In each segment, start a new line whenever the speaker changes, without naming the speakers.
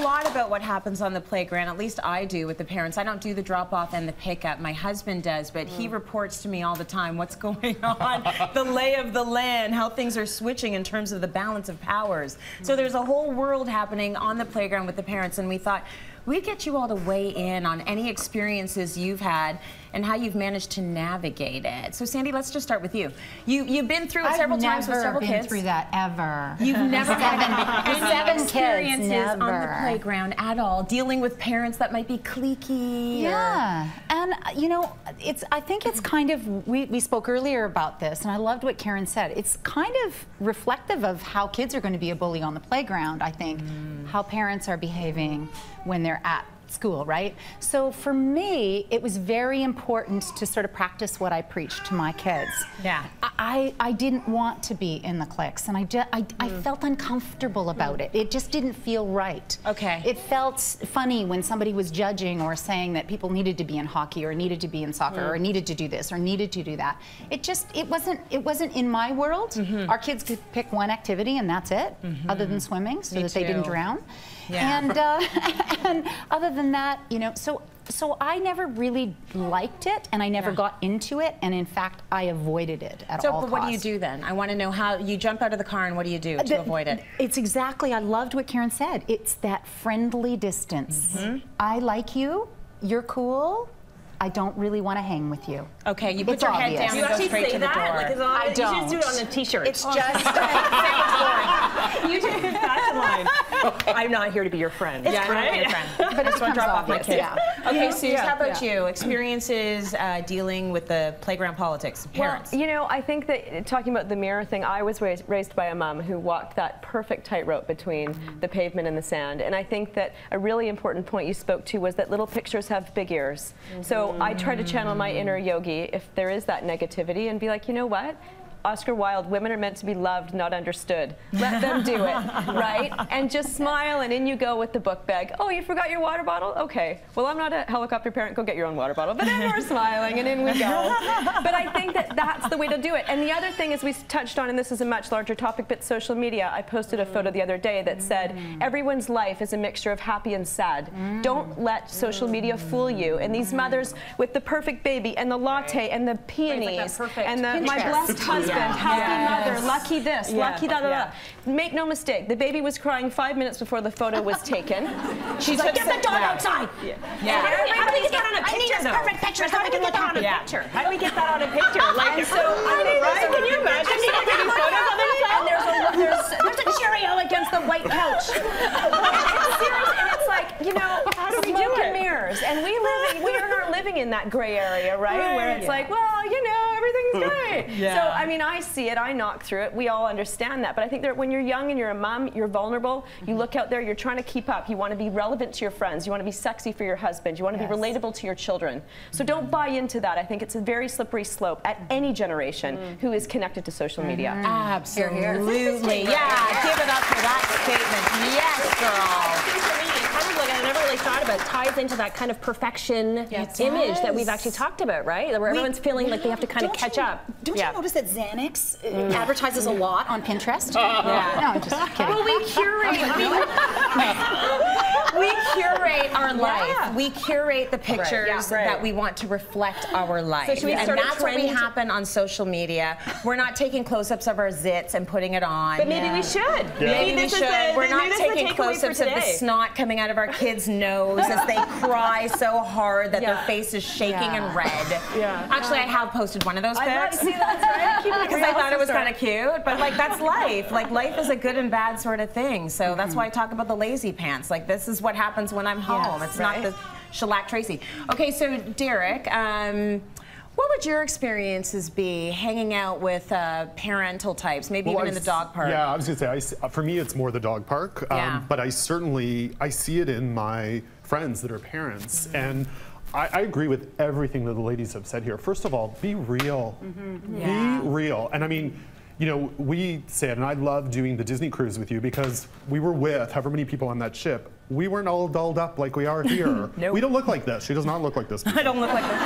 lot about what happens on the playground, at least I do with the parents. I don't do the drop-off and the pickup. My husband does, but he reports to me all the time what's going on, the lay of the land, how things are switching in terms of the balance of powers. So there's a whole world happening on the playground with the parents, and we thought we'd get you all to weigh in on any experiences you've had and how you've managed to navigate it. So Sandy, let's just start with you. You've been through it several times with several kids.
I've never been through that, ever.
You've never had any experiences
kids,
on the playground at all, dealing with parents that might be cliquey?
Yeah, and you know, I think it's kind of, we spoke earlier about this, and I loved what Karen said. It's kind of reflective of how kids are going to be a bully on the playground, I think, how parents are behaving when they're at school, right? So for me, it was very important to sort of practice what I preached to my kids.
Yeah.
I didn't want to be in the cliques, and I felt uncomfortable about it. It just didn't feel right.
Okay.
It felt funny when somebody was judging or saying that people needed to be in hockey or needed to be in soccer or needed to do this or needed to do that. It wasn't in my world. Our kids could pick one activity and that's it, other than swimming, so that they didn't drown.
Yeah.
And other than that, you know, so I never really liked it, and I never got into it, and in fact, I avoided it at all costs.
So, but what do you do then? I want to know how you jump out of the car, and what do you do to avoid it?
It's exactly, I loved what Karen said. It's that friendly distance. I like you, you're cool, I don't really want to hang with you.
Okay, you put your head down and go straight to the door.
I don't. You should do it on a t-shirt.
It's just...
You do the fashion line. I'm not here to be your friend.
Yeah, I'm not your friend. But it's one drop off my kids.
Yeah.
Okay, Suze, how about you? Experiences dealing with the playground politics of parents?
Well, you know, I think that talking about the mirror thing, I was raised by a mom who walked that perfect tightrope between the pavement and the sand. And I think that a really important point you spoke to was that little pictures have big ears. So I try to channel my inner yogi if there is that negativity and be like, you know what? Oscar Wilde, women are meant to be loved, not understood. Let them do it, right? And just smile, and in you go with the book bag. Oh, you forgot your water bottle? Okay. Well, I'm not a helicopter parent. Go get your own water bottle. But then we're smiling, and in we go. But I think that that's the way to do it. And the other thing is we touched on, and this is a much larger topic, but social media. I posted a photo the other day that said, everyone's life is a mixture of happy and sad. Don't let social media fool you. And these mothers with the perfect baby, and the latte, and the peonies, and my blessed husband, happy mother, lucky this, lucky da da da. Make no mistake, the baby was crying 5 minutes before the photo was taken. She's like, get the dog outside!
How do we get that on a picture, though?
Perfect pictures. How do we get that on a picture?
How do we get that on a picture? Like,
so, right? Can you imagine taking photos of themselves? And there's a Cheerio against the white couch. It's serious, and it's like, you know, how do we do it? Mirrors, and we are living in that gray area, right? Where it's like, well, you know, everything's great. So, I mean, I see it, I knock through it, we all understand that, but I think that when you're young and you're a mom, you're vulnerable, you look out there, you're trying to keep up, you want to be relevant to your friends, you want to be sexy for your husband, you want to be relatable to your children. So don't buy into that. I think it's a very slippery slope at any generation who is connected to social media.
Absolutely. Yeah, give it up for that statement. Yes, girl.
I never really thought about it. Ties into that kind of perfection image that we've actually talked about, right? Where everyone's feeling like they have to kind of catch up.
Don't you notice that Xanax advertises a lot on Pinterest?
No, I'm just kidding.
Well, we curate our life. We curate the pictures that we want to reflect our life.
So should we
and that's what we happen on social media. We're not taking close-ups of our zits and putting it on.
But maybe we should.
Maybe we should. We're not taking close-ups of the snot coming out of our kids' nose as they cry so hard that their face is shaking and red. Actually, I have posted one of those pics.
See, that's right.
Because I thought it was kind of cute, but like that's life. Like life is a good and bad sort of thing. So that's why I talk about the lazy pants. Like this is what happens when I'm home. It's not the shellac Tracy. Okay, so Derek, what would your experiences be hanging out with parental types, maybe even in the dog park?
Yeah, I was going to say, for me, it's more the dog park. But I see it in my friends that are parents. And I agree with everything that the ladies have said here. First of all, be real. Be real. And I mean, you know, we said, and I love doing the Disney cruise with you because we were with however many people on that ship. We weren't all dolled up like we are here. We don't look like this. She does not look like this.
I don't look like this.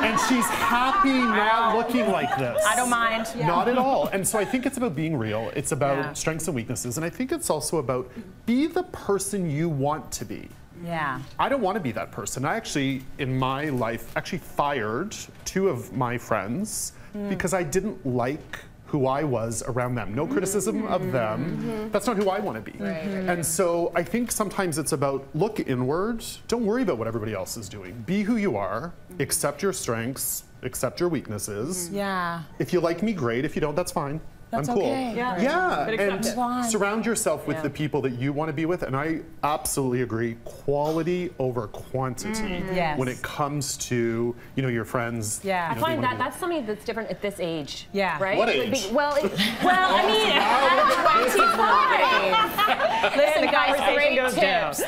And she's happy not looking like this.
I don't mind.
Not at all. And so I think it's about being real. It's about strengths and weaknesses. And I think it's also about be the person you want to be.
Yeah.
I don't want to be that person. I actually, in my life, fired 2 of my friends because I didn't like who I was around them. No criticism of them. That's not who I want to be. And so I think sometimes it's about look inward. Don't worry about what everybody else is doing. Be who you are. Accept your strengths. Accept your weaknesses.
Yeah.
If you like me, great. If you don't, that's fine.
That's
I'm cool.
okay.
Yeah. And
it.
surround yourself with the people that you want to be with. And I absolutely agree. Quality over quantity when it comes to your friends.
Yeah.
I find that's something that's different at this age.
Yeah.
Right?
What age?
Well, I mean, at 25.
Listen, guys, great tips.